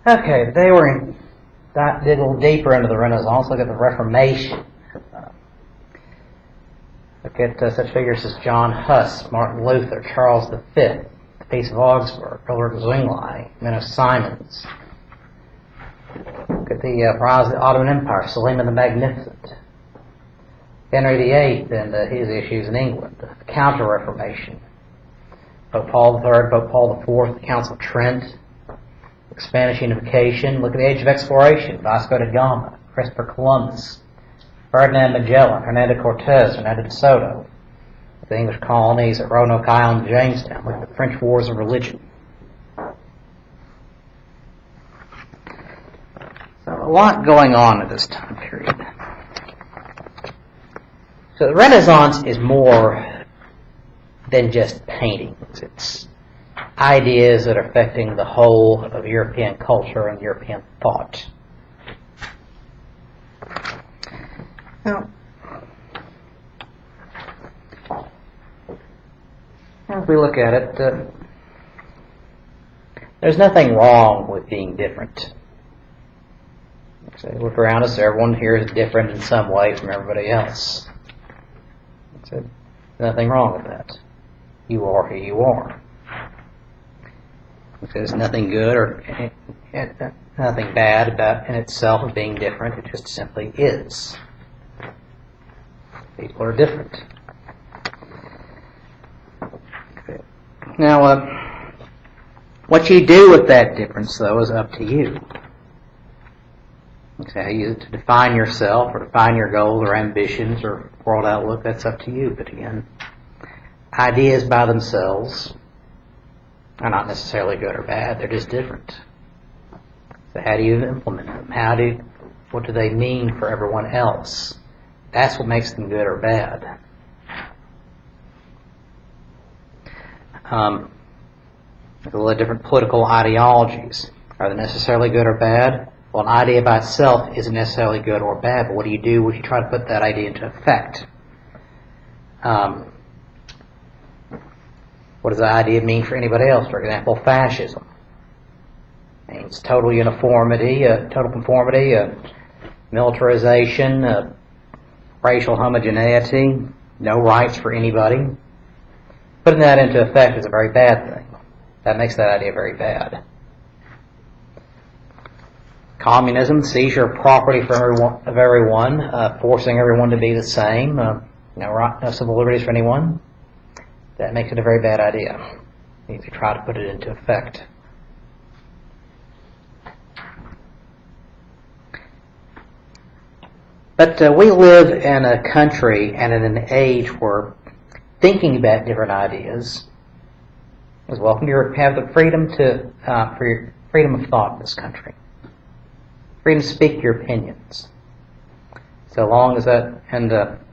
Okay, they were in that dig a little deeper into the Renaissance. Look at the Reformation. Look at such figures as John Huss, Martin Luther, Charles V, the Peace of Augsburg, Ulrich Zwingli, men of Simons. Look at the rise of the Ottoman Empire, Suleiman the Magnificent, Henry VIII and his issues in England, the Counter-Reformation, Pope Paul III, Pope Paul IV, the Council of Trent, Spanish unification. Look at the Age of Exploration, Vasco da Gama, Christopher Columbus, Ferdinand Magellan, Hernando Cortez, Hernando de Soto, the English colonies at Roanoke Island and Jamestown. Look at the French Wars of Religion. So a lot going on at this time period. So the Renaissance is more than just paintings. It's ideas that are affecting the whole of European culture and European thought. Now, if we look at it, there's nothing wrong with being different. So look around us, everyone here is different in some way from everybody else. So nothing wrong with that. You are who you are. There's nothing good or nothing bad about in itself of being different. It just simply is. People are different. Okay. Now, what you do with that difference, though, is up to you. Okay, you to define yourself or define your goals or ambitions or world outlook, that's up to you. But again, ideas by themselves are not necessarily good or bad. They're just different. So how do you implement them? What do they mean for everyone else? That's what makes them good or bad. There's a lot of different political ideologies. Are they necessarily good or bad? Well, an idea by itself isn't necessarily good or bad, but what do you do when you try to put that idea into effect? What does the idea mean for anybody else? For example, fascism. It means total uniformity, total conformity, militarization, racial homogeneity, no rights for anybody. Putting that into effect is a very bad thing. That makes that idea very bad. Communism, seizure of property of everyone, forcing everyone to be the same, no civil liberties for anyone. That makes it a very bad idea if you try to put it into effect. But we live in a country and in an age where thinking about different ideas is welcome. You have the freedom for your freedom of thought in this country. Freedom to speak your opinions. So long as that, and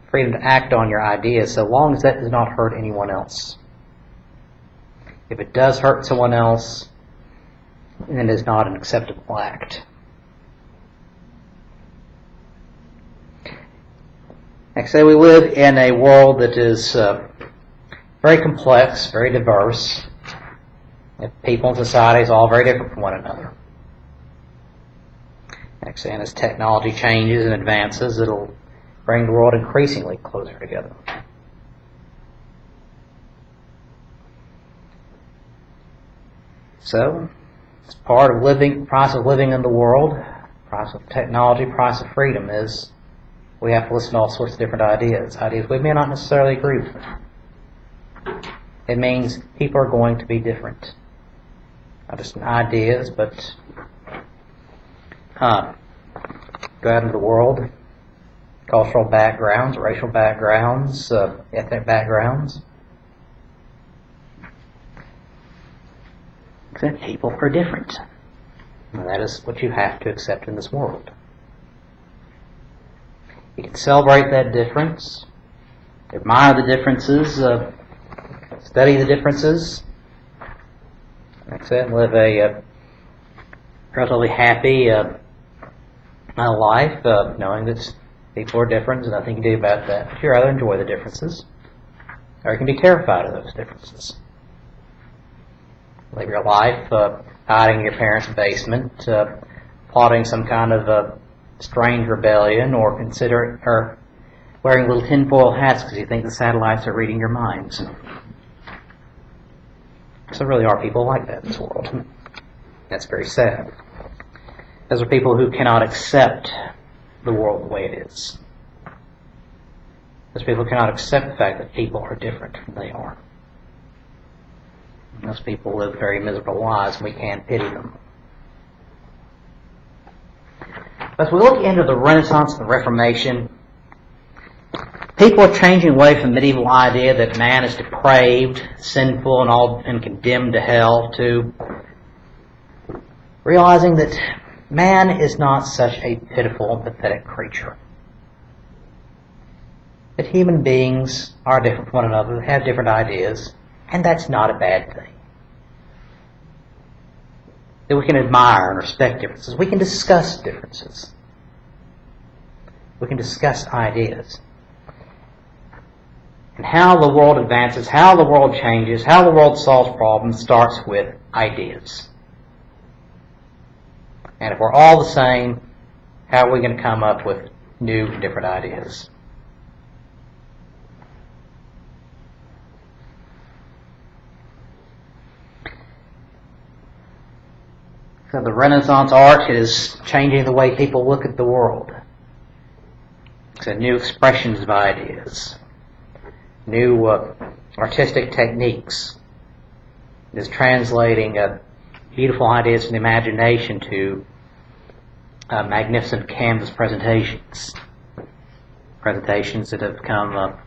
freedom to act on your ideas, so long as that does not hurt anyone else. If it does hurt someone else, then it is not an acceptable act. Like I say, we live in a world that is very complex, very diverse. People and societies all very different from one another. Like I say, and as technology changes and advances, it'll bring the world increasingly closer together. So, it's part of price of living in the world, price of technology, price of freedom is we have to listen to all sorts of different ideas we may not necessarily agree with. It means people are going to be different. Not just in ideas, but go out into the world, cultural backgrounds, racial backgrounds, ethnic backgrounds. Except people are different. And that is what you have to accept in this world. You can celebrate that difference, admire the differences, study the differences, like I said, live a relatively happy life, knowing that people are different. There's nothing you can do about that. But you rather enjoy the differences, or you can be terrified of those differences. Live your life hiding in your parents' basement, plotting some kind of strange rebellion, or wearing little tinfoil hats because you think the satellites are reading your minds. So there really are people like that in this world. That's very sad. Those are people who cannot accept the world the way it is. Those people cannot accept the fact that people are different than they are. Those people live very miserable lives, and we can't pity them. As we look into the Renaissance and the Reformation, people are changing away from the medieval idea that man is depraved, sinful, and condemned to hell, to realizing that man is not such a pitiful and pathetic creature. That human beings are different from one another, they have different ideas, and that's not a bad thing. That we can admire and respect differences. We can discuss differences. We can discuss ideas. And how the world advances, how the world changes, how the world solves problems starts with ideas. And if we're all the same, how are we going to come up with new, different ideas? So the Renaissance art is changing the way people look at the world. So new expressions of ideas, new artistic techniques. It is translating beautiful ideas from the imagination to magnificent canvas presentations. Presentations that have become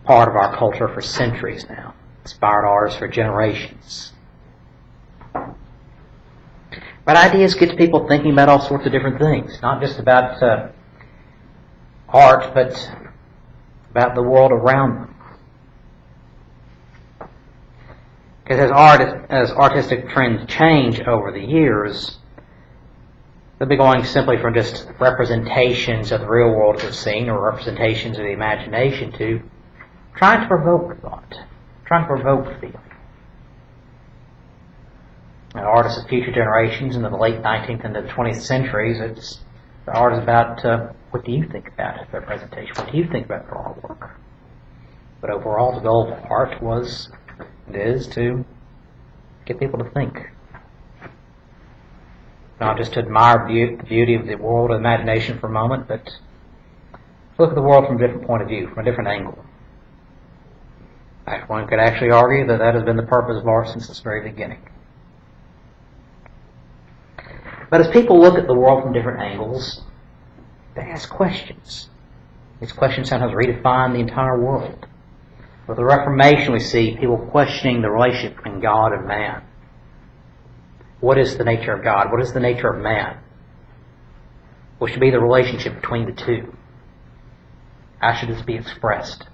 part of our culture for centuries now. Inspired artists for generations. But ideas get people thinking about all sorts of different things, not just about art, but about the world around them. Because as artistic trends change over the years, they'll be going simply from just representations of the real world as it's seen, or representations of the imagination, to trying to provoke thought, trying to provoke feeling. And artists of future generations in the late 19th and the 20th centuries, the art is about what do you think about their presentation? What do you think about their artwork? But overall, the goal of art is to get people to think. Not just to admire the beauty of the world of imagination for a moment, but to look at the world from a different point of view, from a different angle. One could actually argue that that has been the purpose of art since its very beginning. But as people look at the world from different angles, they ask questions. These questions sometimes redefine the entire world. With the Reformation, we see people questioning the relationship between God and man. What is the nature of God? What is the nature of man? What should be the relationship between the two? How should this be expressed?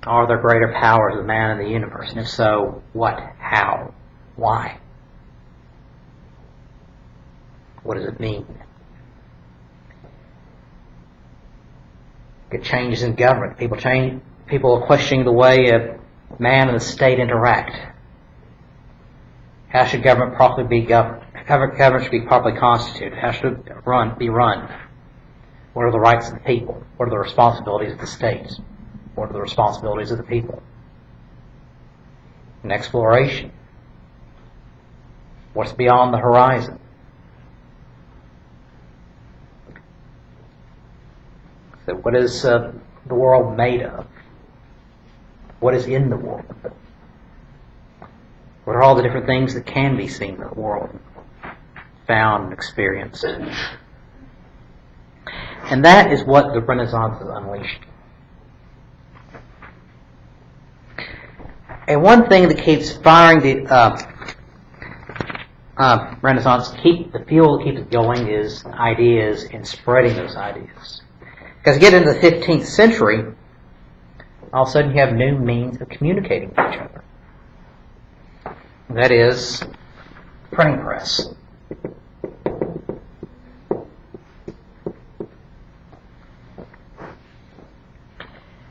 Are there greater powers than man in the universe? And if so, what? How? Why? What does it mean? Get changes in government. People are questioning the way man and the state interact. How should government properly be governed? How government should be properly constituted? How should it be run? What are the rights of the people? What are the responsibilities of the state? What are the responsibilities of the people? An exploration. What's beyond the horizon? So what is the world made of? What is in the world? What are all the different things that can be seen in the world, found and experienced? And that is what the Renaissance has unleashed. And one thing that keeps firing the Renaissance, the fuel that keeps it going, is ideas and spreading those ideas. Because you get into the 15th century, all of a sudden you have new means of communicating with each other. And that is printing press.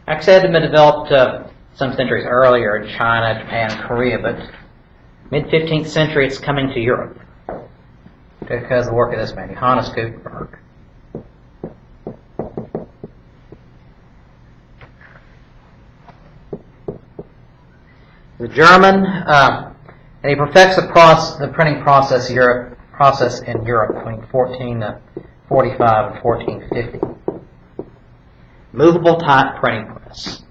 Like I said, it had been developed some centuries earlier in China, Japan, and Korea, but mid-15th century it's coming to Europe because of the work of this man, Johannes Gutenberg. The German, and he perfects the printing process in Europe between 1445 and 1450. Movable type printing press,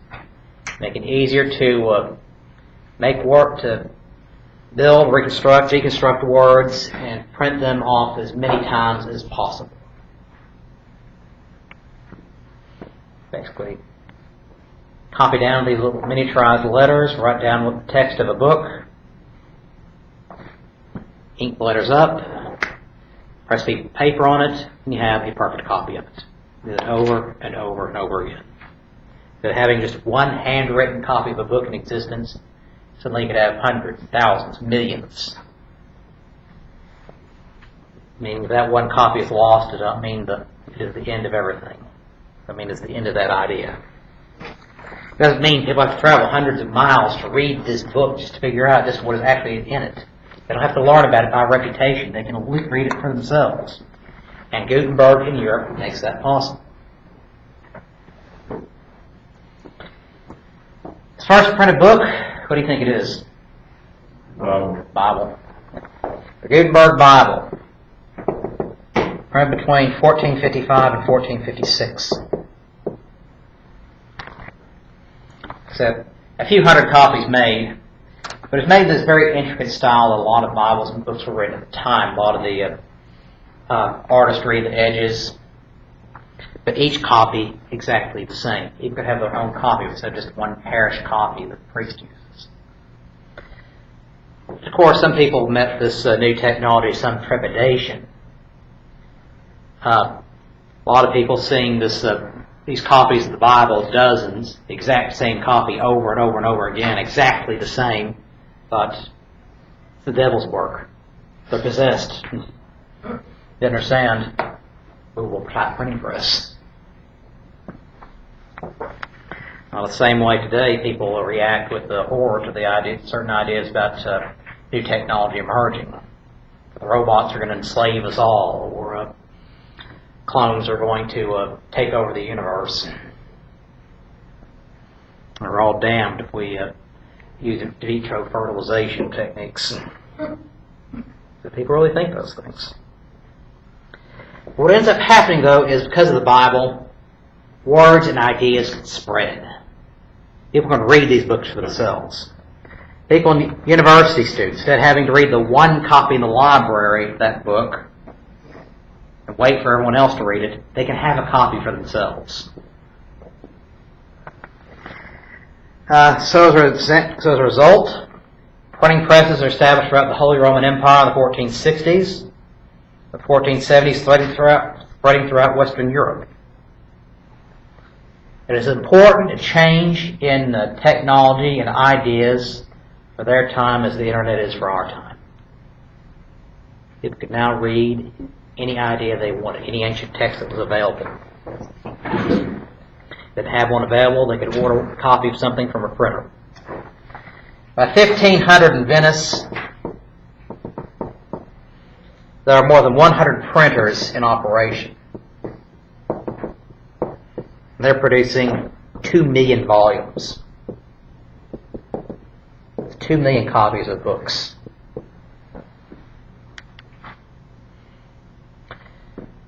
making it easier to make work, to build, reconstruct, deconstruct words, and print them off as many times as possible. Basically, copy down these little miniaturized letters, write down what the text of a book, ink the letters up, press a piece of paper on it, and you have a perfect copy of it. Do it over and over and over again. Instead of having just one handwritten copy of a book in existence, suddenly you could have hundreds, thousands, millions. Meaning if that one copy is lost, it doesn't mean that it is the end of everything. I mean, it's the end of that idea. It doesn't mean people have to travel hundreds of miles to read this book just to figure out just what is actually in it. They don't have to learn about it by reputation. They can read it for themselves. And Gutenberg in Europe makes that possible. As far as a printed book, what do you think it is? Bible. The Gutenberg Bible. Printed between 1455 and 1456. Except a few hundred copies made. But it's made in this very intricate style that a lot of Bibles and books were written at the time. A lot of the artistry, the edges, but each copy exactly the same. People could have their own copy instead of just one parish copy that the priest uses. Of course, some people met this new technology some trepidation. A lot of people seeing these copies of the Bible, dozens, the exact same copy over and over and over again, exactly the same, but it's the devil's work. They're possessed. You understand? Movable type printing press. Well, the same way today, people will react with horror to the idea, certain ideas about new technology emerging. The robots are going to enslave us all, or clones are going to take over the universe. We're all damned if we use in vitro fertilization techniques. Do people really think those things? What ends up happening, though, is because of the Bible, words and ideas can spread. People can read these books for themselves. People, university students, instead of having to read the one copy in the library of that book and wait for everyone else to read it, they can have a copy for themselves. So as a result, printing presses are established throughout the Holy Roman Empire in the 1460s. The 1470s spreading throughout Western Europe. It is important to change in technology and ideas for their time as the Internet is for our time. People could now read any idea they wanted, any ancient text that was available. If they didn't have one available, they could order a copy of something from a printer. By 1500 in Venice, there are more than 100 printers in operation. They're producing 2 million volumes. That's 2 million copies of books.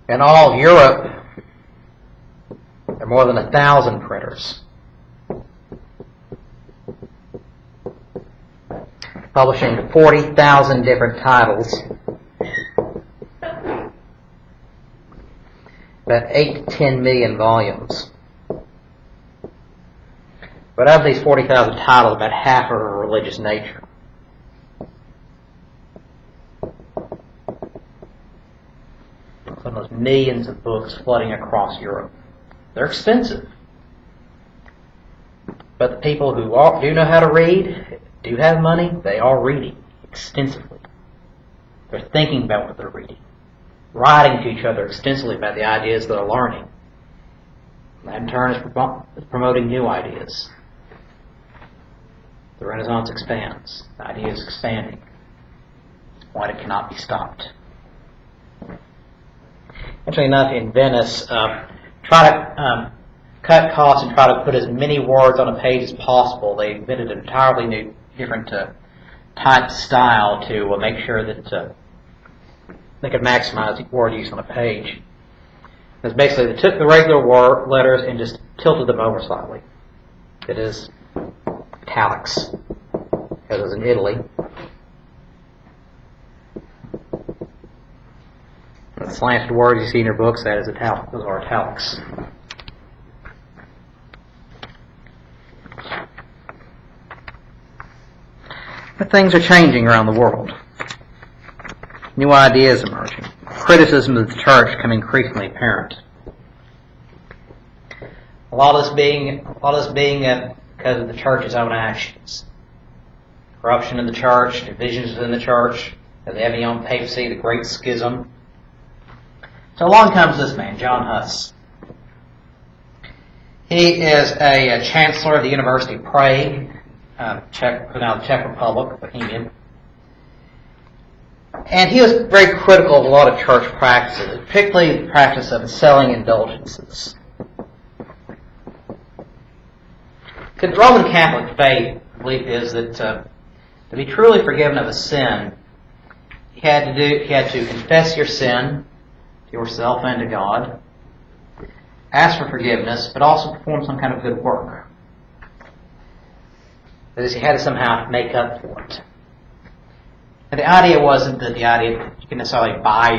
In all of Europe, there are more than 1,000 printers. Publishing 40,000 different titles. About 8 to 10 million volumes. But of these 40,000 titles, about half are of a religious nature. So those millions of books flooding across Europe. They're expensive. But the people who do know how to read, do have money, they are reading extensively. They're thinking about what they're reading. Writing to each other extensively about the ideas they're learning. That in turn is promoting new ideas. The Renaissance expands. The idea is expanding. It's a point it cannot be stopped. Interestingly enough, in Venice, try to cut costs and try to put as many words on a page as possible. They invented an entirely new, different type style to make sure that they could maximize the word use on a page. Because basically they took the regular word letters and just tilted them over slightly. It is italics, because it was in Italy. The slanted words you see in your books, that is italic. Those are italics. But things are changing around the world. New ideas emerging. Criticism of the church becoming increasingly apparent. A lot of this being because of the church's own actions. Corruption in the church, divisions within the church, the Evian papacy, the Great Schism. So along comes this man, John Huss. He is a chancellor of the University of Prague, now the Czech Republic, Bohemian. And he was very critical of a lot of church practices, particularly the practice of selling indulgences. The Roman Catholic faith belief is that to be truly forgiven of a sin, you had to confess your sin to yourself and to God, ask for forgiveness, but also perform some kind of good work. That is, you had to somehow make up for it. And the idea wasn't that you can necessarily buy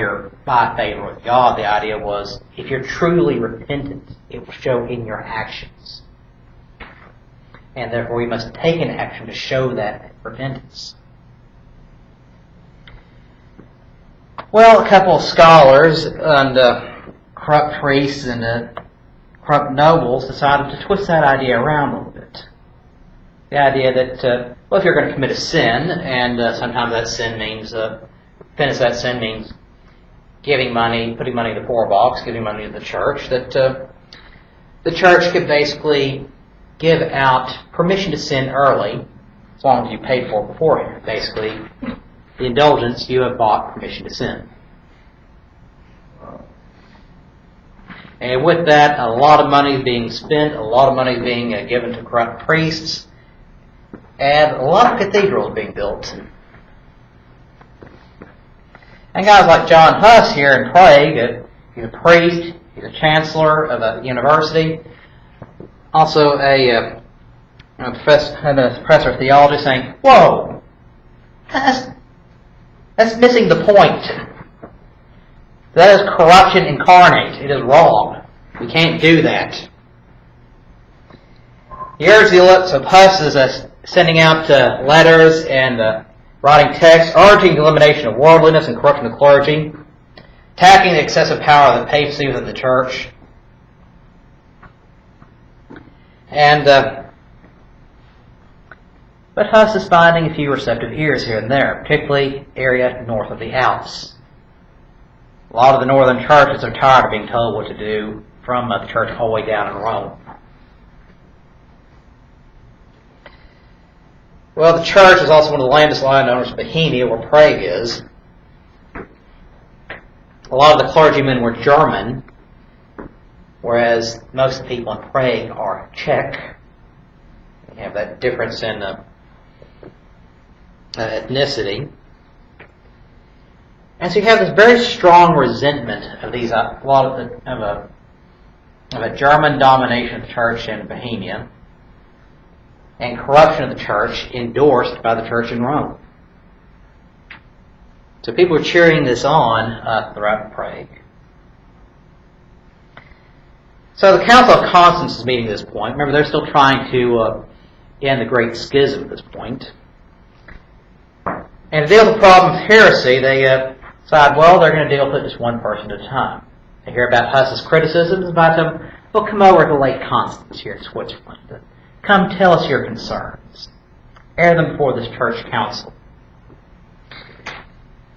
favor with God. The idea was, if you're truly repentant, it will show in your actions. And therefore we must take an action to show that repentance. Well, a couple of scholars and corrupt priests and corrupt nobles decided to twist that idea around a little bit. The idea that, if you're going to commit a sin, and sometimes that sin means, repentance that sin means giving money, putting money in the poor box, giving money to the church, that the church could basically give out permission to sin early, as long as you paid for it beforehand. Basically, the indulgence, you have bought permission to sin. And with that, a lot of money is being spent, a lot of money is being given to corrupt priests, and a lot of cathedrals being built. And guys like John Huss here in Prague, he's a priest, he's a chancellor of a university, also a professor of theology, saying, "Whoa, that's missing the point. That is corruption incarnate. It is wrong. We can't do that." He urged the lips of Huss as sending out letters and writing texts, urging the elimination of worldliness and corruption of clergy, attacking the excessive power of the papacy within the church. And but Huss is finding a few receptive ears here and there, particularly area north of the Alps. A lot of the northern churches are tired of being told what to do from the church all the way down in Rome. Well, the church is also one of the landslide known as Bohemia, where Prague is. A lot of the clergymen were German, whereas most of the people in Prague are Czech. You have that difference in ethnicity. And so you have this very strong resentment of these of a German domination of the church in Bohemia, and corruption of the church endorsed by the church in Rome. So people are cheering this on throughout Prague. So the Council of Constance is meeting at this point. Remember, they're still trying to end the Great Schism at this point. And to deal with the problem of heresy, they decide, they're going to deal with it just one person at a time. They hear about Huss's criticisms about them. Well, come over to Lake Constance here in Switzerland. Come tell us your concerns. Air them before this church council.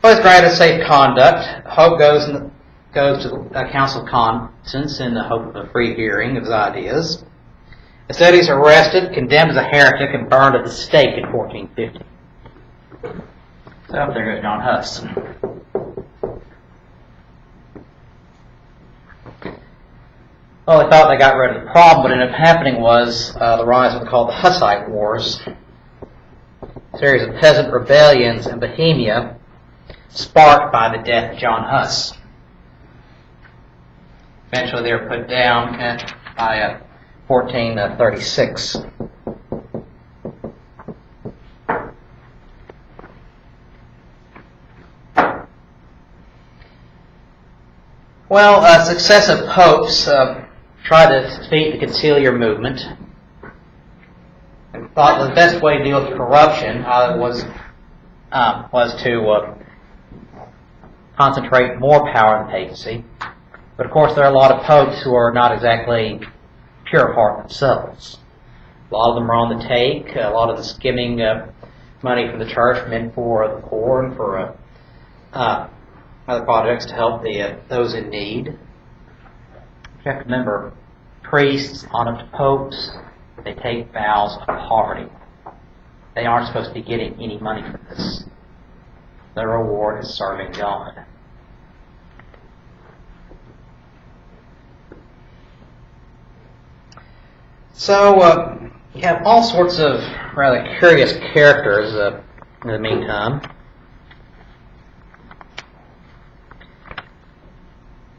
Well, he's granted safe conduct. Hope goes to the Council of Constance in the hope of a free hearing of his ideas. Instead, he's arrested, condemned as a heretic, and burned at the stake in 1450. So there goes John Huss. Well, they thought they got rid of the problem. What ended up happening was the rise of what called the Hussite Wars, a series of peasant rebellions in Bohemia, sparked by the death of John Huss. Eventually, they were put down by 1436. Well, successive popes tried to defeat the conciliar movement and thought the best way to deal with corruption was to concentrate more power in the papacy. But of course, there are a lot of popes who are not exactly pure of heart themselves. A lot of them are on the take. A lot of them skimming money from the church meant for the poor and for other projects to help those in need. You have to remember, priests on up to popes, they take vows of poverty. They aren't supposed to be getting any money for this. Their reward is serving God. So, you have all sorts of rather curious characters in the meantime.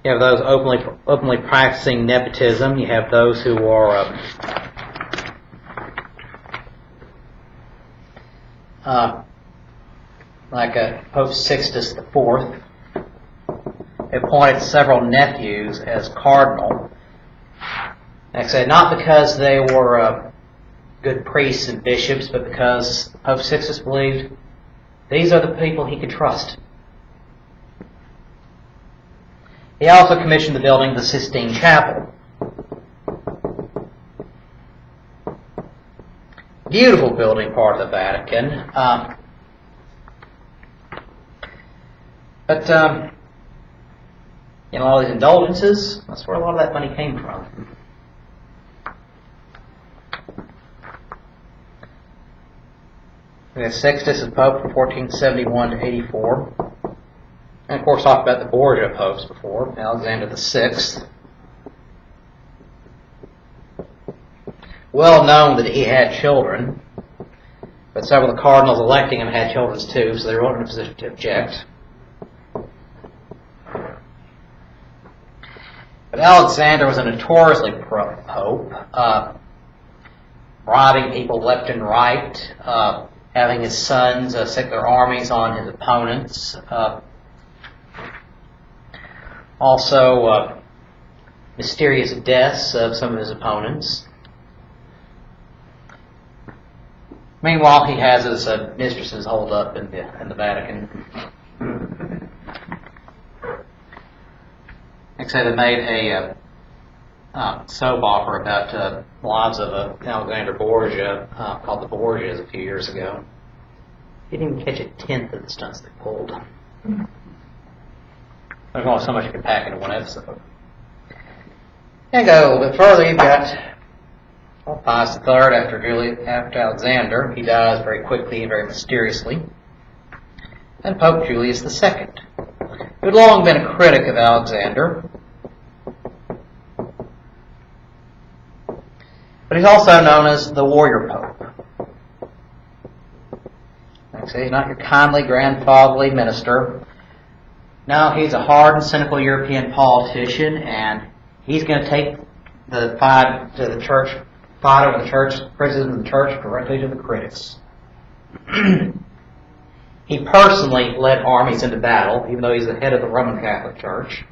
You have those openly practicing nepotism. You have those who are like Pope Sixtus IV. Appointed several nephews as cardinal. Like I said, not because they were good priests and bishops, but because Pope Sixtus believed these are the people he could trust. He also commissioned the building of the Sistine Chapel. Beautiful building, part of the Vatican. But all these indulgences, that's where a lot of that money came from. We have Sixtus as Pope from 1471 to 84. And of course, talked about the Borgia popes before, Alexander VI. Well known that he had children, but several of the cardinals electing him had children too, so they weren't in a position to object. But Alexander was a notoriously corrupt pope, bribing people left and right, having his sons sick their armies on his opponents. Also, mysterious deaths of some of his opponents. Meanwhile, he has his mistresses holed up in the Vatican. Like I said, they made a soap opera about the lives of Alexander Borgia called The Borgias a few years ago. Didn't even catch a tenth of the stunts they pulled. There's only so much you can pack into one episode. And go a little bit further, you've got Pius III after Alexander. He dies very quickly and very mysteriously. And Pope Julius II, who had long been a critic of Alexander. But he's also known as the warrior pope. Like I say, he's not your kindly, grandfatherly minister. No, he's a hard and cynical European politician, and he's going to take the fight to the church, fight over the church, criticism of the church directly to the critics. He personally led armies into battle, even though he's the head of the Roman Catholic Church.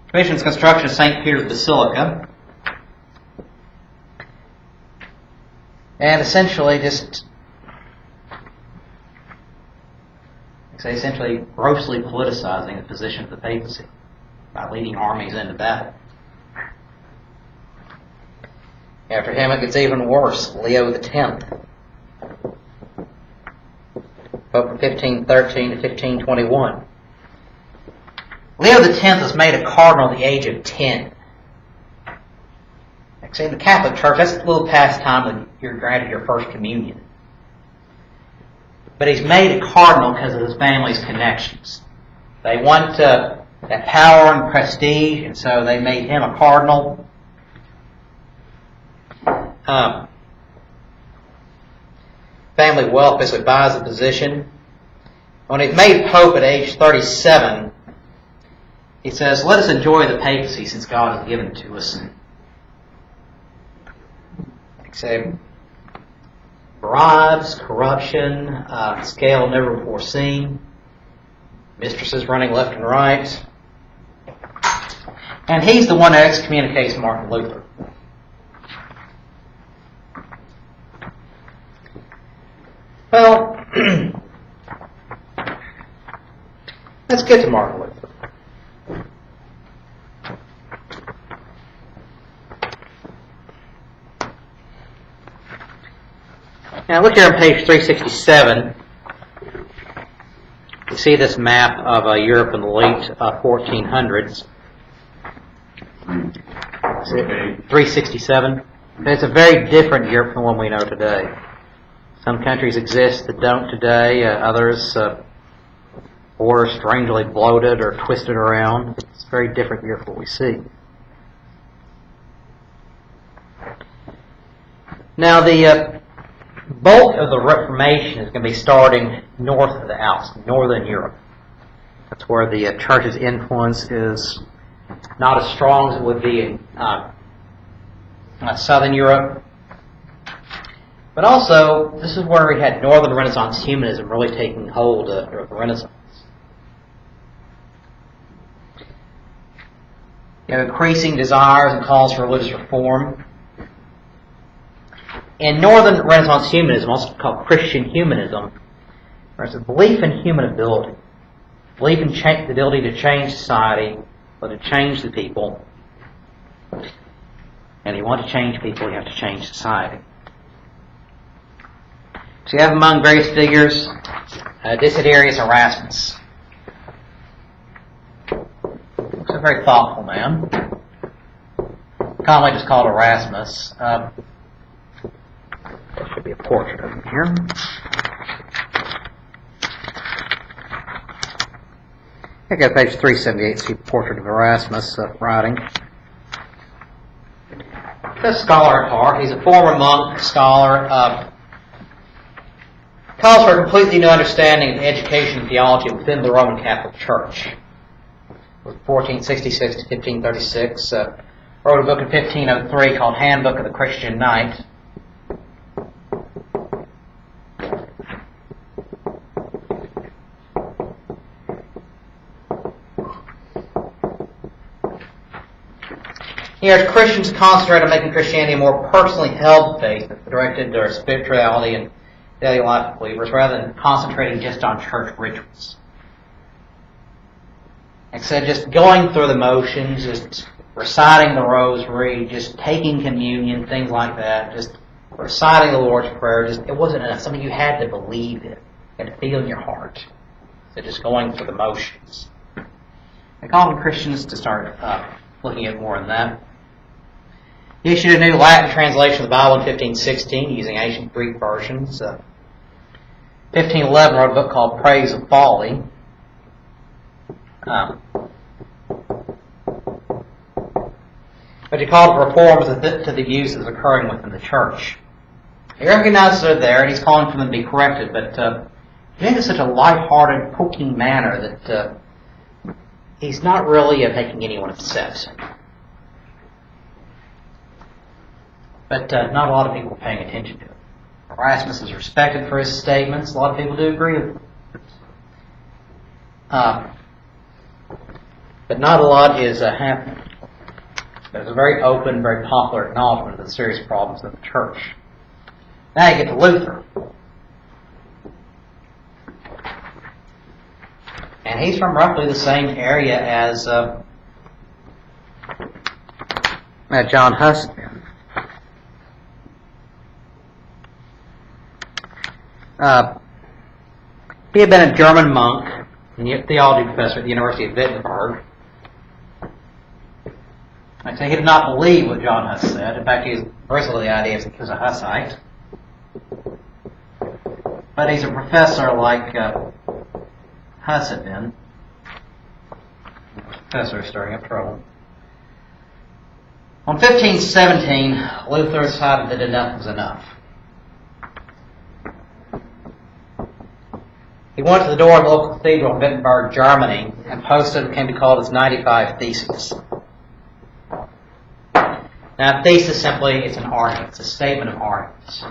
Commission's construction of St. Peter's Basilica, and essentially grossly politicizing the position of the papacy by leading armies into battle. After him, it gets even worse. Leo X, Pope from 1513 to 1521. Leo X was made a cardinal at the age of 10. See, in the Catholic Church, that's a little past time when you're granted your first communion. But he's made a cardinal because of his family's connections. They want that power and prestige, and so they made him a cardinal. Family wealth basically buys the position. When he's made Pope at age 37, he says, "Let us enjoy the papacy since God has given it to us." Say, bribes, corruption, scale never before seen, mistresses running left and right. And he's the one that excommunicates Martin Luther. Well, let's get to Martin Luther. Now look here on page 367. You see this map of Europe in the late 1400s. 367. It's a very different Europe from the one we know today. Some countries exist that don't today. Others are strangely bloated or twisted around. It's a very different Europe from what we see. Now the bulk of the Reformation is going to be starting north of the Alps, northern Europe. That's where the church's influence is not as strong as it would be in southern Europe. But also, this is where we had Northern Renaissance humanism really taking hold of the Renaissance. You have increasing desires and calls for religious reform. In Northern Renaissance humanism, also called Christian humanism, there's a belief in human ability. Belief in the ability to change society, or to change the people. And if you want to change people, you have to change society. So you have among various figures Desiderius Erasmus. He's a very thoughtful man. Commonly just called Erasmus. There should be a portrait of him here. I got page 378, see a portrait of Erasmus writing. He's a scholar at heart. He's a former monk, scholar. Calls for a completely new understanding of education and theology within the Roman Catholic Church. It was 1466 to 1536. Wrote a book in 1503 called Handbook of the Christian Knight. He urged Christians to concentrate on making Christianity a more personally held faith that's directed to their spirituality and daily life of believers, rather than concentrating just on church rituals. Instead, just going through the motions, just reciting the rosary, just taking communion, things like that, just reciting the Lord's Prayer, it wasn't enough. Something you had to believe in. You had to feel in your heart. So just going through the motions. They called on Christians to start looking at more than that. He issued a new Latin translation of the Bible in 1516 using ancient Greek versions. 1511 wrote a book called Praise of Folly. But he called reforms to the views that was occurring within the church. He recognizes they're there, and he's calling for them to be corrected, but he did it in such a light-hearted, poking manner that he's not really making anyone upset. But not a lot of people are paying attention to it. Erasmus is respected for his statements. A lot of people do agree with him. But not a lot is happening. There's a very open, very popular acknowledgement of the serious problems of the church. Now you get to Luther. And he's from roughly the same area as John Huss. He had been a German monk theology professor at the University of Wittenberg. I say he did not believe what John Huss said. In fact, he bristled the idea that he was a Hussite. But he's a professor like Huss had been. The professor is stirring up trouble. On 1517, Luther decided that enough was enough. He went to the door of the local cathedral in Wittenberg, Germany, and posted what came to be called his 95 Theses. Now, a thesis simply is an argument. It's a statement of arguments.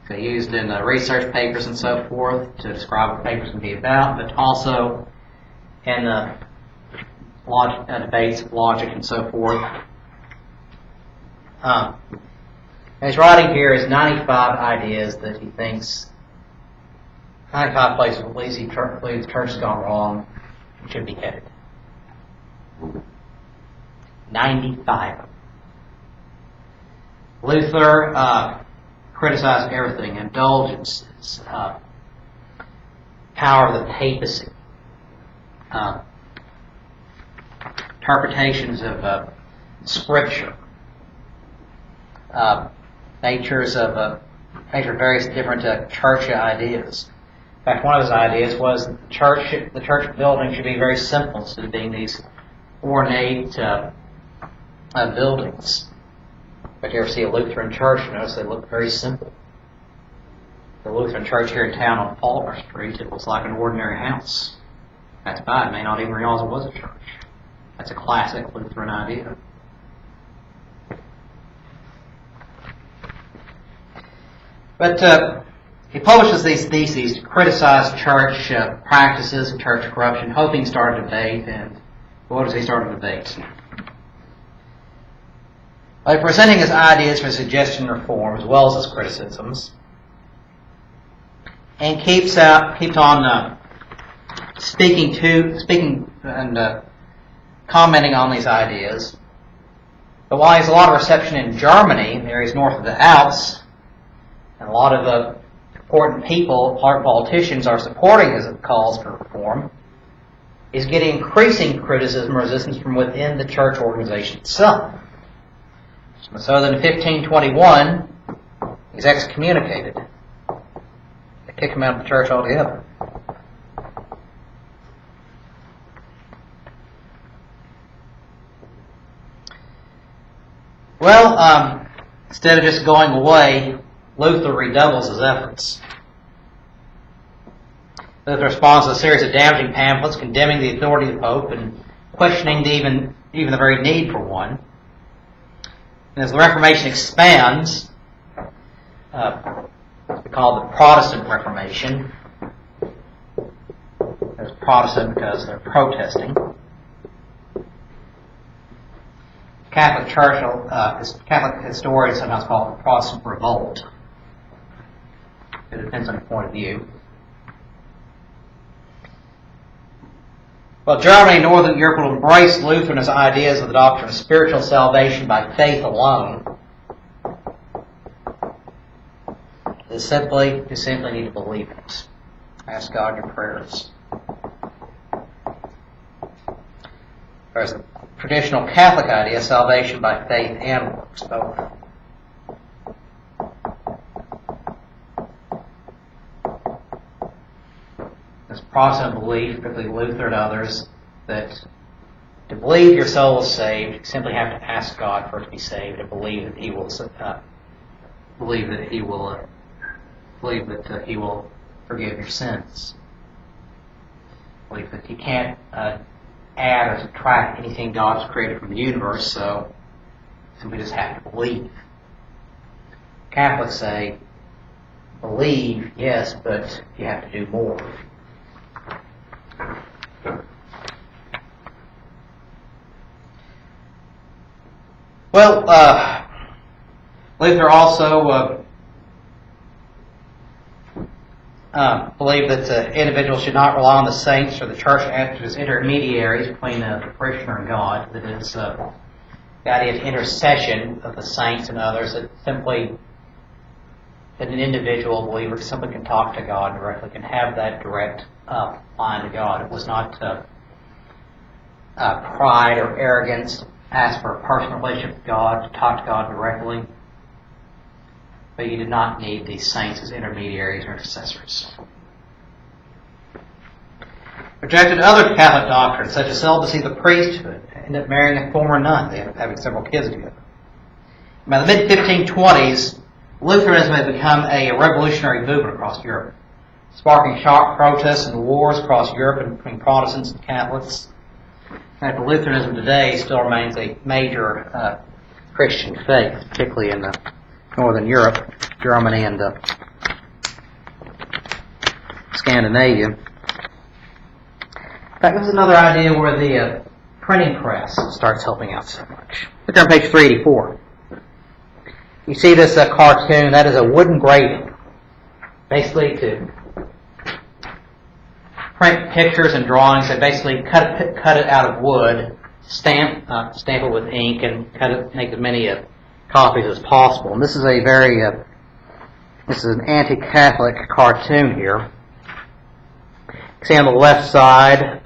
They're used in research papers and so forth to describe what papers can be about, but also in debates of logic and so forth. He's writing here is 95 ideas that he thinks, 95 places where he believes the church has gone wrong and should be headed. 95. Luther criticized everything: indulgences, power of the papacy, interpretations of Scripture, nature of various different church ideas. In fact, one of his ideas was the church building should be very simple instead of being these ornate buildings. But you ever see a Lutheran church, you notice they look very simple. The Lutheran church here in town on Faulkner Street, it looks like an ordinary house. That's bad. May not even realize it was a church. That's a classic Lutheran idea. But he publishes these theses to criticize church practices and church corruption, hoping to start a debate. And what does he start a debate? By presenting his ideas for suggestion and reform, as well as his criticisms, and keeps on speaking and commenting on these ideas. But while he has a lot of reception in Germany, in areas north of the Alps, and a lot of the important people, politicians, are supporting his calls for reform, he's getting increasing criticism and resistance from within the church organization itself. So that in 1521, he's excommunicated. They kick him out of the church altogether. Well, instead of just going away, Luther redoubles his efforts. Luther responds to a series of damaging pamphlets condemning the authority of the Pope and questioning even the very need for one. And as the Reformation expands, it's called the Protestant Reformation. There's Protestant because they're protesting. Catholic historians sometimes call it the Protestant Revolt. It depends on your point of view. Well, Germany and Northern Europe will embrace Luther and his ideas of the doctrine of spiritual salvation by faith alone. You simply need to believe in it. Ask God your prayers. There's a traditional Catholic idea, salvation by faith and works, both. This Protestant belief, particularly Luther and others, that to believe your soul is saved, you simply have to ask God for it to be saved and believe that He will forgive your sins. Believe that you can't add or subtract anything God has created from the universe, so you simply just have to believe. Catholics say, believe, yes, but you have to do more. Well, Luther also believed that individuals should not rely on the saints or the church as intermediaries between the parishioner and God. That is the idea of intercession of the saints and others. That simply that an individual believer simply can talk to God directly, can have that direct line to God. It was not pride or arrogance to ask for a personal relationship with God, to talk to God directly. But you did not need these saints as intermediaries or intercessors. Rejected other Catholic doctrines, such as celibacy of the priesthood, ended up marrying a former nun. They ended up having several kids together. By the mid-1520s, Lutheranism had become a revolutionary movement across Europe, sparking sharp protests and wars across Europe between Protestants and Catholics. In fact, Lutheranism today still remains a major Christian faith, particularly in Northern Europe, Germany, and Scandinavia. In fact, this is another idea where the printing press starts helping out so much. Look there on page 384. You see this cartoon. That is a wooden grating, basically to print pictures and drawings. They basically cut it out of wood, stamp it with ink, and make as many copies as possible. And this is a very this is an anti-Catholic cartoon here. You see on the left side,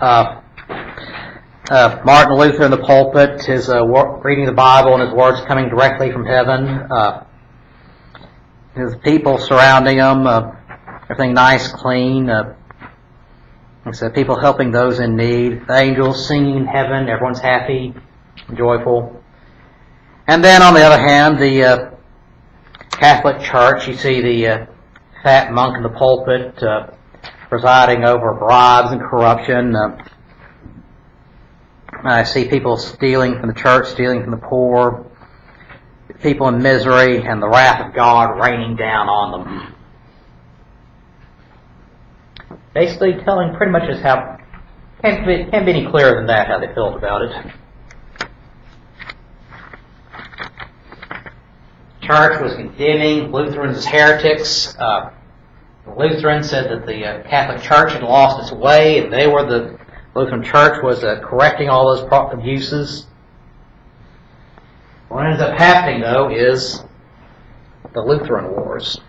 Martin Luther in the pulpit, his reading the Bible and his words coming directly from heaven. His people surrounding him, everything nice, clean. People helping those in need. The angels singing in heaven. Everyone's happy, joyful. And then on the other hand, the Catholic Church, you see the fat monk in the pulpit presiding over bribes and corruption. I see people stealing from the church, stealing from the poor, people in misery, and the wrath of God raining down on them. Basically telling pretty much just how, can't be any clearer than that, how they felt about it. The church was condemning Lutherans as heretics. The Lutherans said that the Catholic Church had lost its way, and the Lutheran Church was correcting all those abuses. What ends up happening, though, is the Lutheran Wars.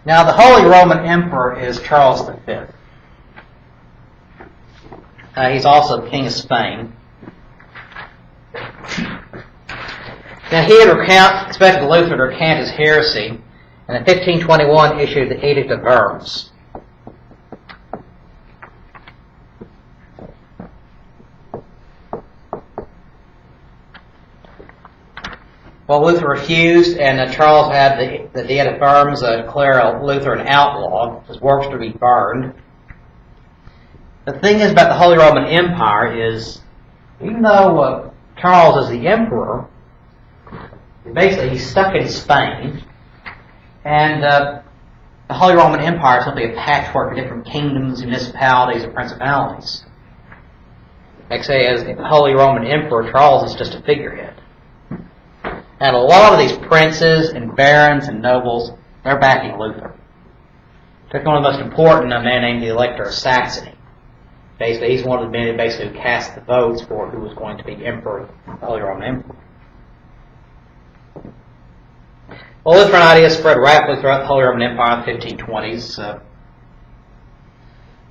Now, the Holy Roman Emperor is Charles V. He's also King of Spain. Now, he had expected Luther to recant his heresy, and in 1521 issued the Edict of Worms. Well, Luther refused, and Charles had the Edict of Worms declare Luther an outlaw. His works to be burned. The thing is about the Holy Roman Empire is, even though Charles is the emperor, basically he's stuck in Spain, and the Holy Roman Empire is simply a patchwork of different kingdoms, municipalities, and principalities. Like say, as the Holy Roman Emperor, Charles is just a figurehead. And a lot of these princes and barons and nobles, they're backing Luther. Took one of the most important, a man named the Elector of Saxony. Basically, he's one of the men who cast the votes for who was going to be emperor, the Holy Roman Emperor. Well, Lutheran ideas spread rapidly throughout the Holy Roman Empire in the 1520s.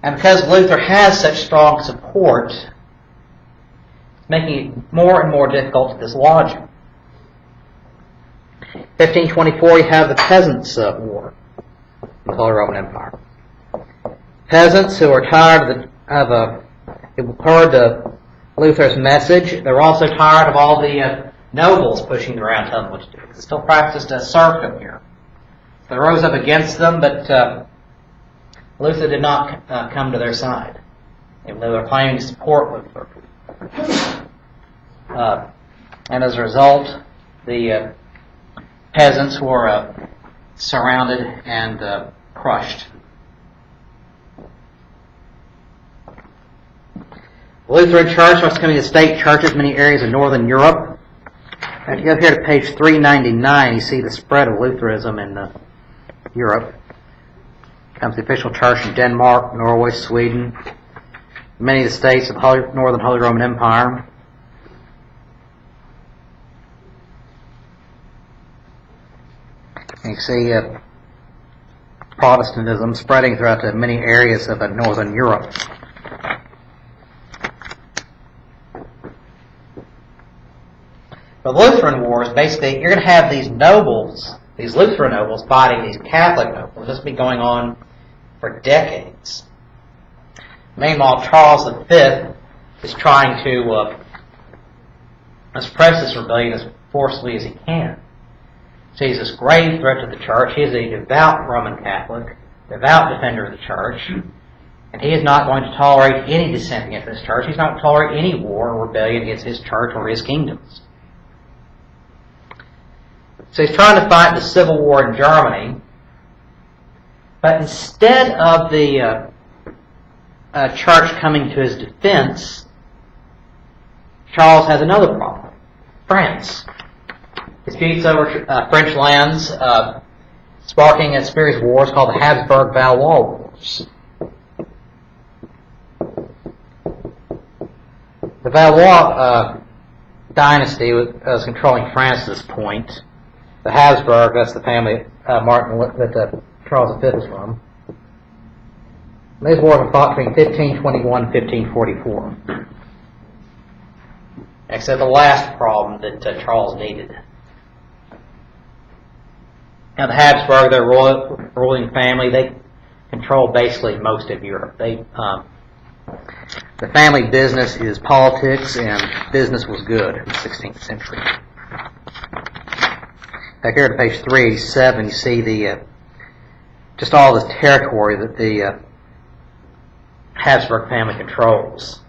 And because Luther has such strong support, it's making it more and more difficult to dislodge him. 1524, you have the Peasants' War in the Holy Roman Empire. Peasants who are tired who heard Luther's message, they're also tired of all the nobles pushing around telling them what to do. They still practiced a serfdom here. They rose up against them, but Luther did not come to their side, even though they're claiming to support Luther. And as a result, the peasants were surrounded and crushed. The Lutheran Church was becoming a state churches in many areas of Northern Europe. If you go here to page 399, you see the spread of Lutheranism in Europe. becomes the official church in Denmark, Norway, Sweden, many of the states of the Northern Holy Roman Empire. You can see Protestantism spreading throughout many areas of Northern Europe. The Lutheran Wars, basically, you're going to have these nobles, these Lutheran nobles, fighting these Catholic nobles. This has been going on for decades. Meanwhile, Charles V is trying to suppress this rebellion as forcefully as he can. So he's this grave threat to the church. He is a devout Roman Catholic, devout defender of the church, and he is not going to tolerate any dissent against this church. He's not going to tolerate any war or rebellion against his church or his kingdoms. So he's trying to fight the civil war in Germany, but instead of the church coming to his defense, Charles has another problem. France. Disputes over French lands, sparking a series of wars called the Habsburg-Valois Wars. The Valois dynasty was controlling France at this point. The Habsburg, that's the family that Charles V is from. These wars were fought between 1521 and 1544. Except the last problem that Charles needed. Now the Habsburg, their ruling family, they control basically most of Europe. The family business is politics, and business was good in the 16th century. Back here to page 387, you see just all this territory that the Habsburg family controls.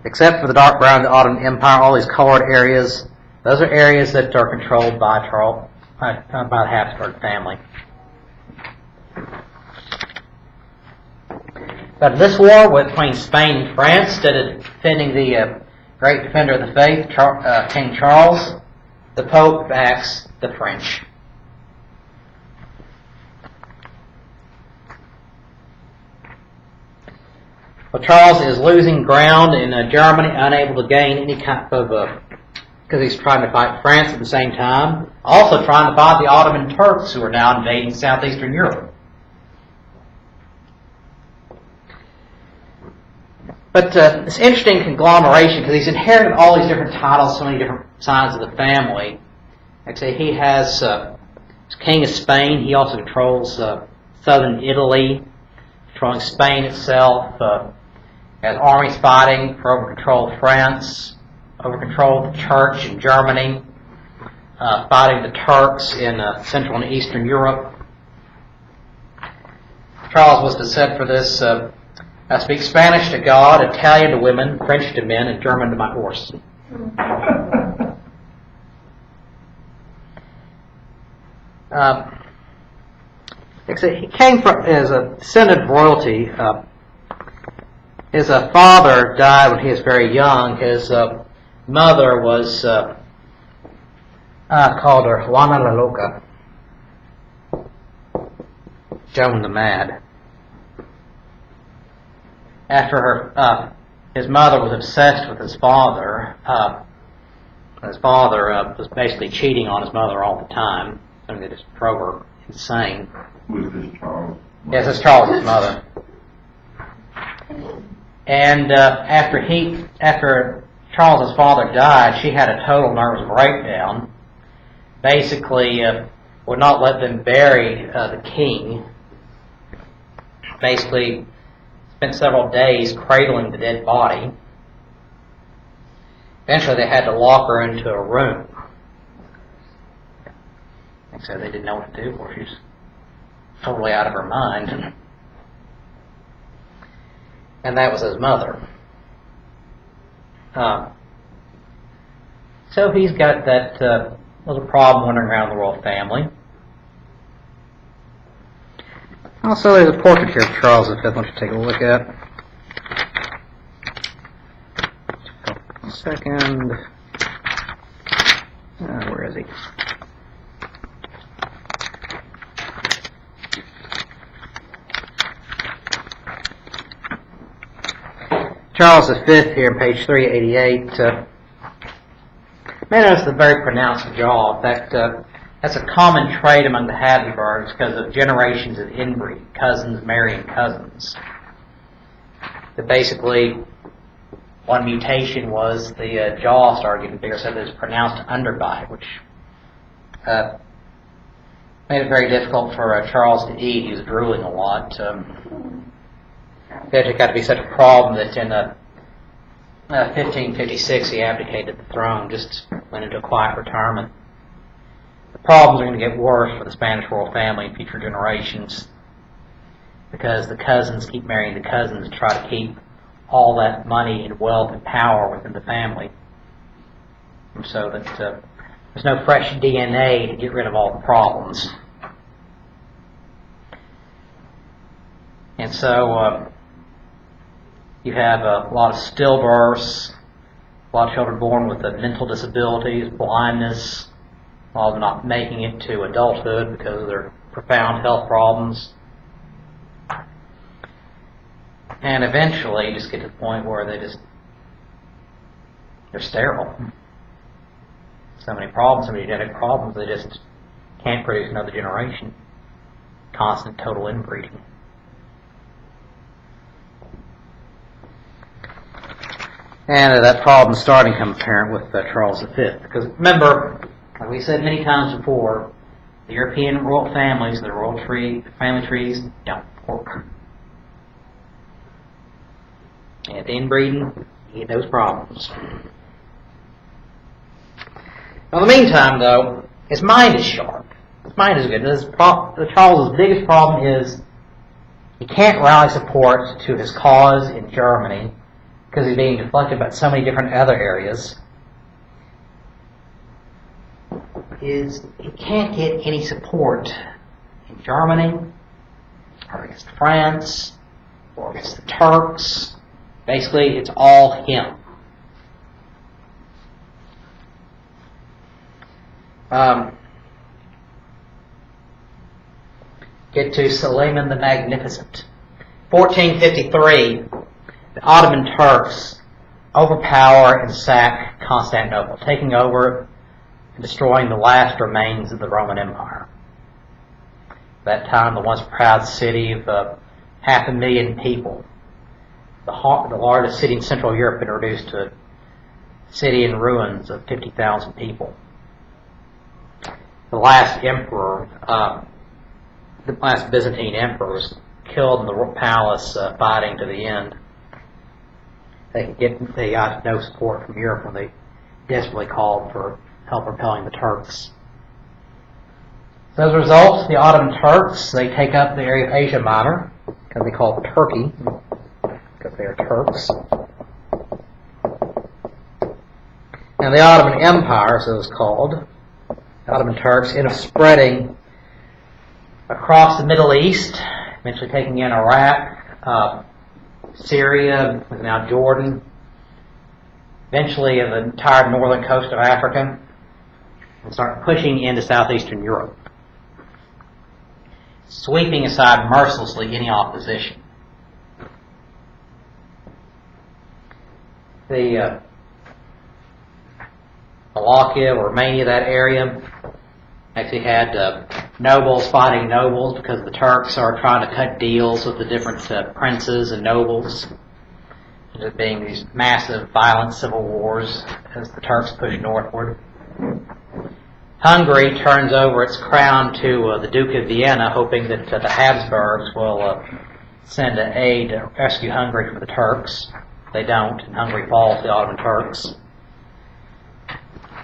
Except for the dark brown of the Ottoman Empire, all these colored areas, those are areas that are controlled by the Habsburg family. But this war between Spain and France, instead of defending the great defender of the faith, King Charles, the Pope backs the French. Well, Charles is losing ground in Germany, unable to gain any kind of because he's trying to fight France at the same time, also trying to fight the Ottoman Turks who are now invading southeastern Europe. But it's interesting conglomeration because he's inherited all these different titles, so many different sides of the family. Like I say, he has he's King of Spain. He also controls southern Italy, controlling Spain itself. Has armies fighting for over control of France, over control of the church in Germany, fighting the Turks in Central and Eastern Europe. Charles was to set for this. I speak Spanish to God, Italian to women, French to men, and German to my horse. He came from as a descendant of royalty. His father died when he was very young. His mother was called her Juana la Loca, Joan the Mad. After his mother was obsessed with his father. His father was basically cheating on his mother all the time. Something that just drove her insane. Who is this Charles? Yes, it's Charles' mother. And after Charles' father died, she had a total nervous breakdown. Basically, would not let them bury the king. Basically, spent several days cradling the dead body. Eventually, they had to lock her into a room. And so they didn't know what to do for her. She was totally out of her mind. And that was his mother. So he's got that little problem wandering around the royal family. Also, there's a portrait here of Charles V. I want you to take a look at. A second. Where is he? Charles V here on page 388. May notice the very pronounced jaw. In fact, that's a common trait among the Habsburgs because of generations of inbreed, cousins marrying cousins. That basically, one mutation was the jaw started getting bigger, so there's pronounced underbite, which made it very difficult for Charles to eat. He was drooling a lot. It got to be such a problem that in 1556 he abdicated the throne, just went into a quiet retirement. The problems are going to get worse for the Spanish royal family in future generations because the cousins keep marrying the cousins to try to keep all that money and wealth and power within the family, and so that there's no fresh DNA to get rid of all the problems. And so you have a lot of stillbirths, a lot of children born with mental disabilities, blindness, a lot of them not making it to adulthood because of their profound health problems. And eventually you just get to the point where they're sterile. So many problems, so many genetic problems, they just can't produce another generation. Constant total inbreeding. And that problem starting to become apparent with Charles V. Because remember, like we said many times before, the European royal families, the royal family trees, don't work. And inbreeding, you get those problems. Now, in the meantime, though, his mind is sharp. His mind is good. Charles's biggest problem is he can't rally support to his cause in Germany because he's being deflected by so many different other areas. He can't get any support in Germany, or against France, or against the Turks. Basically, it's all him. Get to Suleiman the Magnificent. 1453, the Ottoman Turks overpower and sack Constantinople, taking over and destroying the last remains of the Roman Empire. At that time, the once proud city of 500,000 people, the largest city in Central Europe, had been reduced to a city in ruins of 50,000 people. The last emperor, the last Byzantine emperor, was killed in the palace fighting to the end. They got no support from Europe when they desperately called for help repelling the Turks. So as a result, the Ottoman Turks, they take up the area of Asia Minor, because they call it Turkey, because they are Turks. And the Ottoman Empire, as it was called, the Ottoman Turks, end up spreading across the Middle East, eventually taking in Iraq, Syria, now Jordan, eventually the entire northern coast of Africa, and start pushing into southeastern Europe, sweeping aside mercilessly any opposition. The Wallachia or Romania, that area, actually had nobles fighting nobles because the Turks are trying to cut deals with the different princes and nobles. There being these massive, violent civil wars as the Turks push northward. Hungary turns over its crown to the Duke of Vienna, hoping that the Habsburgs will send aid to rescue Hungary from the Turks. They don't, and Hungary falls to the Ottoman Turks.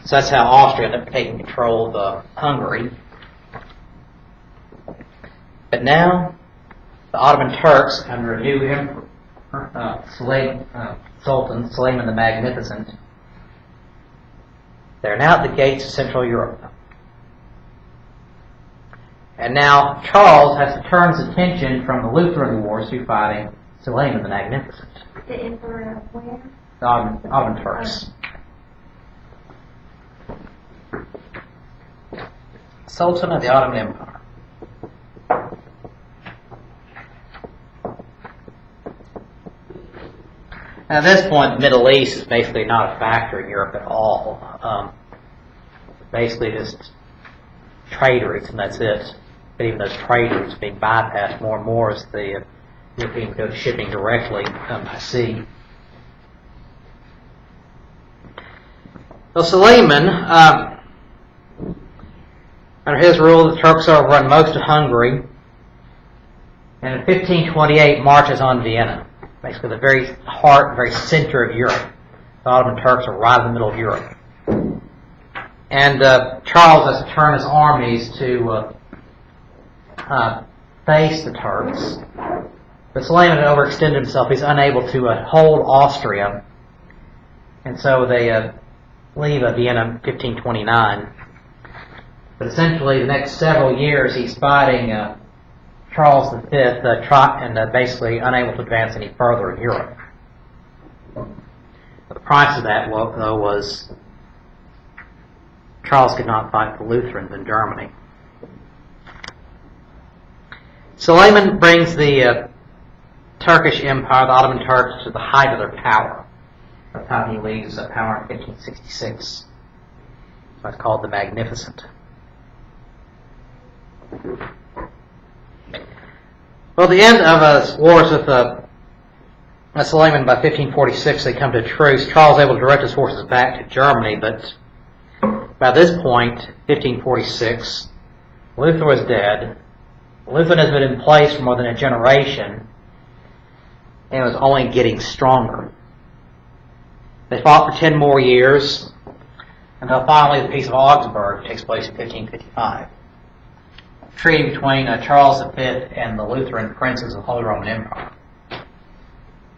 So that's how Austria ended up taking control of Hungary. But now, the Ottoman Turks, under a new emperor, Sultan Suleiman the Magnificent, they're now at the gates of Central Europe. And now Charles has to turn his attention from the Lutheran wars to fighting Suleiman the Magnificent. The emperor of where? The Ottoman Turks. Sultan of the Ottoman Empire. At this point, the Middle East is basically not a factor in Europe at all. Basically just trade routes, and that's it. But even those trade routes being bypassed more and more as the Europeans go to shipping directly by sea. So Suleiman, under his rule, the Turks overrun most of Hungary, and in 1528 marches on Vienna, basically the very heart, very center of Europe. The Ottoman Turks are right in the middle of Europe. And Charles has to turn his armies to face the Turks. But Suleiman had overextended himself. He's unable to hold Austria. And so they leave Vienna in 1529. But essentially, the next several years, he's fighting Charles V and basically unable to advance any further in Europe. But the price of that, though, was Charles could not fight the Lutherans in Germany. Suleiman brings the Turkish Empire, the Ottoman Turks, to the height of their power. That's how he leaves power in 1566. So it's called the Magnificent. Well, at the end of wars with Suleiman by 1546, they come to a truce. Charles is able to direct his forces back to Germany, but by this point, 1546, Luther was dead. Luther has been in place for more than a generation, and it was only getting stronger. They fought for 10 more years, until finally the Peace of Augsburg takes place in 1555. A treaty between Charles V and the Lutheran princes of the Holy Roman Empire.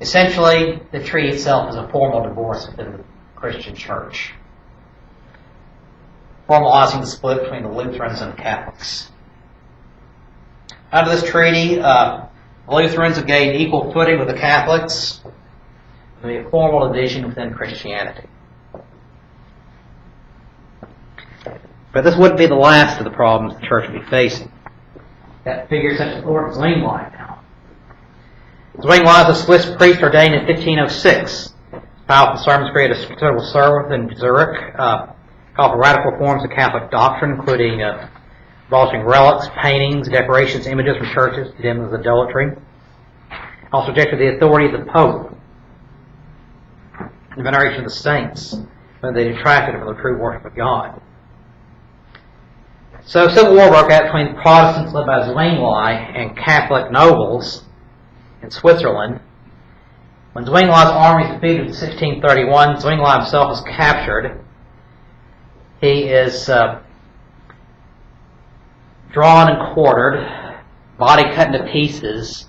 Essentially, the treaty itself is a formal divorce within the Christian Church, formalizing the split between the Lutherans and the Catholics. Under this treaty, the Lutherans have gained equal footing with the Catholics. There will be a formal division within Christianity. But this wouldn't be the last of the problems the church would be facing. That figures such as Lord Zwingli now. Zwingli is a Swiss priest ordained in 1506. His powerful sermons created a considerable circle in Zurich, called for radical reforms of Catholic doctrine, including abolishing relics, paintings, decorations, images from churches, condemned as idolatry. Also rejected the authority of the Pope, the veneration of the saints, when they detracted from the true worship of God. So civil war broke out between the Protestants led by Zwingli and Catholic nobles in Switzerland. When Zwingli's army is defeated in 1631, Zwingli himself is captured. He is drawn and quartered, body cut into pieces,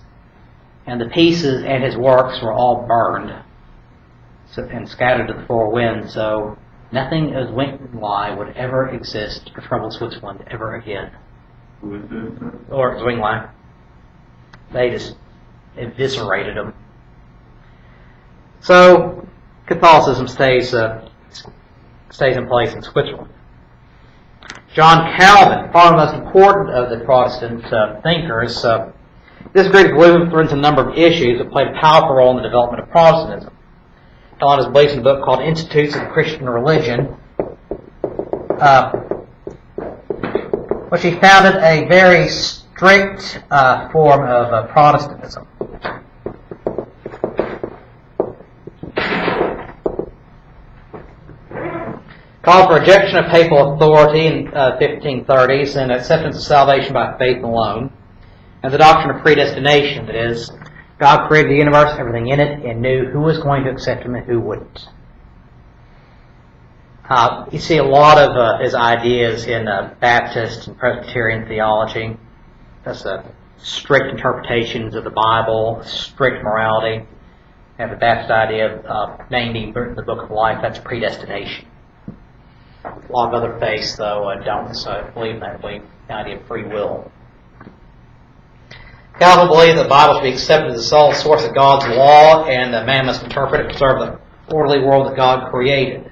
and the pieces and his works were all burned and scattered to the four winds. So nothing as Zwingli would ever exist or trouble Switzerland ever again. Or Zwingli. They just eviscerated him. So Catholicism stays in place in Switzerland. John Calvin, probably the most important of the Protestant thinkers, disagreed with Lutherans on a number of issues that played a powerful role in the development of Protestantism. Calvin is based in a book called Institutes of the Christian Religion, which he founded a very strict form of Protestantism. Called for rejection of papal authority in 1530s and acceptance of salvation by faith alone, and the doctrine of predestination, that is, God created the universe, everything in it, and knew who was going to accept Him and who wouldn't. You see a lot of his ideas in Baptist and Presbyterian theology. That's strict interpretations of the Bible, strict morality. You have the Baptist idea of naming the book of life, that's predestination. A lot of other faiths, though, don't believe in that. Believe the idea of free will. Calvin believed the Bible should be accepted as the sole source of God's law, and man must interpret it to serve the orderly world that God created.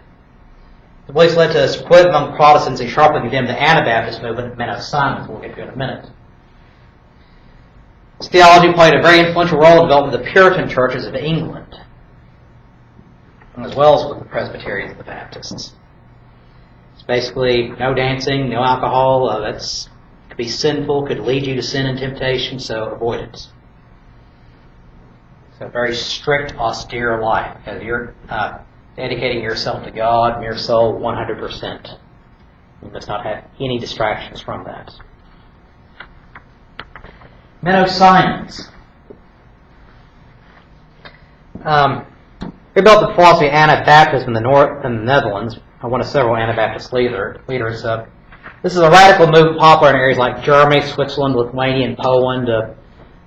The beliefs led to a split among Protestants. They sharply condemned the Anabaptist movement, men of Simons, we'll get to in a minute. This theology played a very influential role in the development of the Puritan churches of England. as well as with the Presbyterians and the Baptists. It's basically no dancing, no alcohol. That's could be sinful, could lead you to sin and temptation, so avoid it. It's a very strict, austere life, because you're dedicating yourself to God and your soul 100%. You must not have any distractions from that. Menno Simons. He built the philosophy of Anabaptism in the Netherlands, one of several Anabaptist leaders. This is a radical movement popular in areas like Germany, Switzerland, Lithuania, and Poland.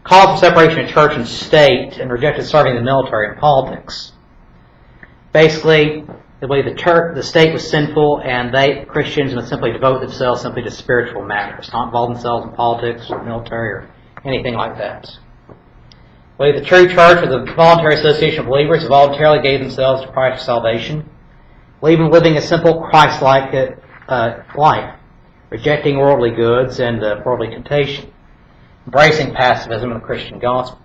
Called for separation of church and state and rejected serving the military and politics. Basically, they believed the state was sinful, and Christians, must simply devote themselves simply to spiritual matters, not involve themselves in politics or military or anything like that. They believed the true church was a voluntary association of believers who voluntarily gave themselves to Christ's salvation, believed in living a simple Christ-like life, rejecting worldly goods and worldly temptation, embracing pacifism and the Christian gospel.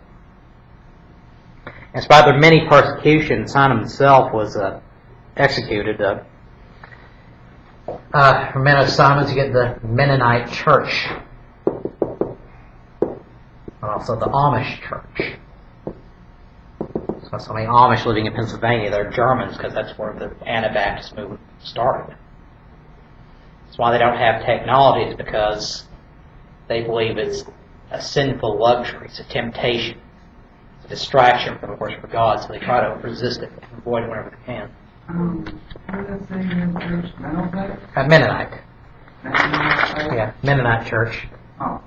In spite of their many persecutions, Simon himself was executed. From Menno Simons, you get the Mennonite Church, and also the Amish Church. So many Amish living in Pennsylvania, they're Germans, because that's where the Anabaptist movement started. That's why they don't have technology, is because they believe it's a sinful luxury, it's a temptation, it's a distraction from the worship of God, so they try to resist it and avoid it whenever they can. What does that say in your church? Mennonite? Mennonite. Mennonite? Yeah, Mennonite Church. Oh.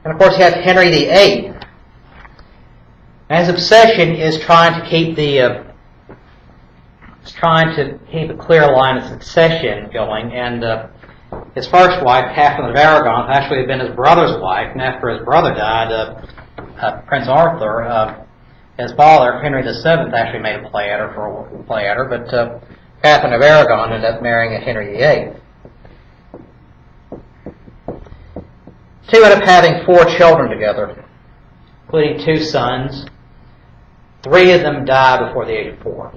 And of course you have Henry VIII. And his obsession is trying to keep a clear line of succession going, and his first wife, Catherine of Aragon, actually had been his brother's wife, and after his brother died, Prince Arthur, his father, Henry VII, actually made a play at her, but Catherine of Aragon ended up marrying Henry VIII. Two ended up having 4 children together, including 2 sons. 3 of them died before the age of 4.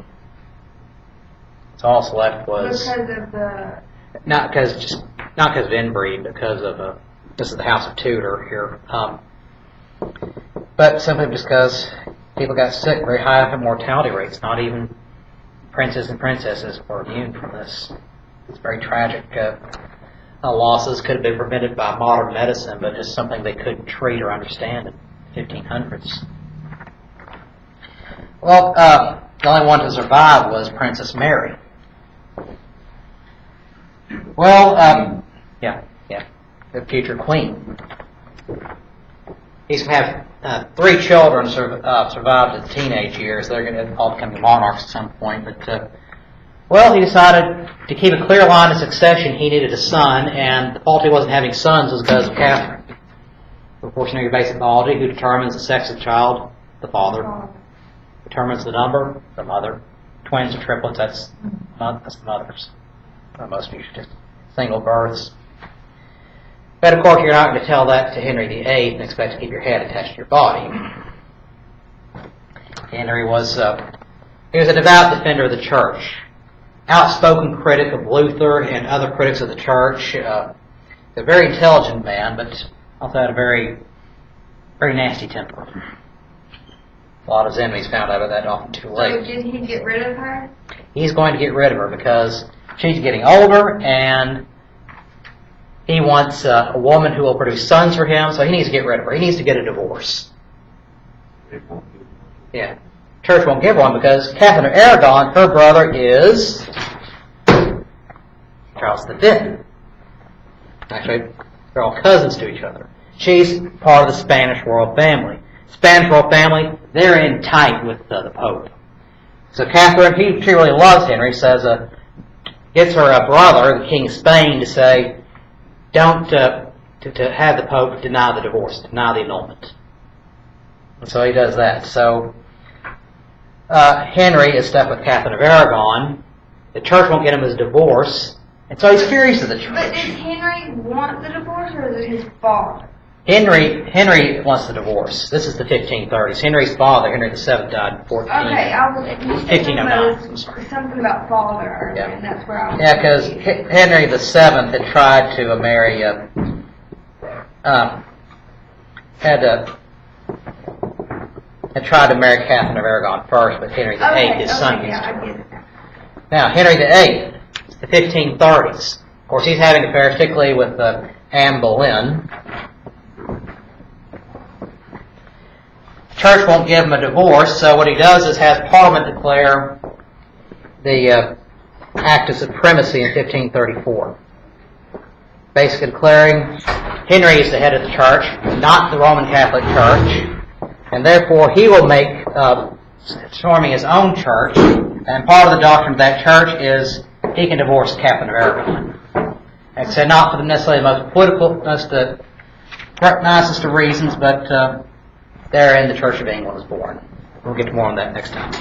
So all that's left was Because of the... not because of inbreed, because of this is the House of Tudor here, but simply because people got sick, very high mortality rates. Not even princes and princesses were immune from this. It's very tragic. Losses could have been prevented by modern medicine, but just something they couldn't treat or understand in the 1500s. Well, the only one to survive was Princess Mary. Well, the future queen. He's going to have 3 children survived to the teenage years. They're going to all become monarchs at some point. But he decided to keep a clear line of succession. He needed a son, and the fault he wasn't having sons was because of Catherine. Of course, you know your basic biology. Who determines the sex of the child? The father. Determines the number? The mother. Twins or triplets? That's the mothers. Most of you should just single births. But of course, you're not going to tell that to Henry VIII and expect to keep your head attached to your body. Henry was a devout defender of the church, outspoken critic of Luther and other critics of the church. A very intelligent man, but also had a very, very nasty temper. A lot of his enemies found out about that often too late. So did he get rid of her? He's going to get rid of her because she's getting older, and he wants a woman who will produce sons for him, so he needs to get rid of her. He needs to get a divorce. Yeah. Church won't give one because Catherine of Aragon, her brother is Charles V. Actually, they're all cousins to each other. She's part of the Spanish royal family. Spanish royal family, they're in tight with the Pope. So Catherine, she really loves Henry, says, gets her brother, the King of Spain, to say, don't to have the Pope deny the divorce, deny the annulment. And so he does that. So Henry is stuck with Catherine of Aragon. The church won't get him his divorce, and so he's furious at the church. But did Henry want the divorce, or is it his father? Henry wants the divorce. This is the 1530s. Henry's father, Henry VII, died in 14. Okay, I was. You said 1509. something about father, Yeah. and that's where I was. Yeah, because Henry VII had tried to marry, had tried to marry Catherine of Aragon first, but Henry VIII, his son, yeah, used I to. get it. Now, Henry VIII, the 1530s. Of course, he's having affairs, particularly with Anne Boleyn. The church won't give him a divorce, so what he does is has Parliament declare the Act of Supremacy in 1534. Basically declaring Henry is the head of the church, not the Roman Catholic Church, and therefore he will make forming his own church, and part of the doctrine of that church is he can divorce Catherine of Aragon. Like I said, not for necessarily the most political, most the nicest of reasons, but therein the Church of England was born. We'll get to more on that next time.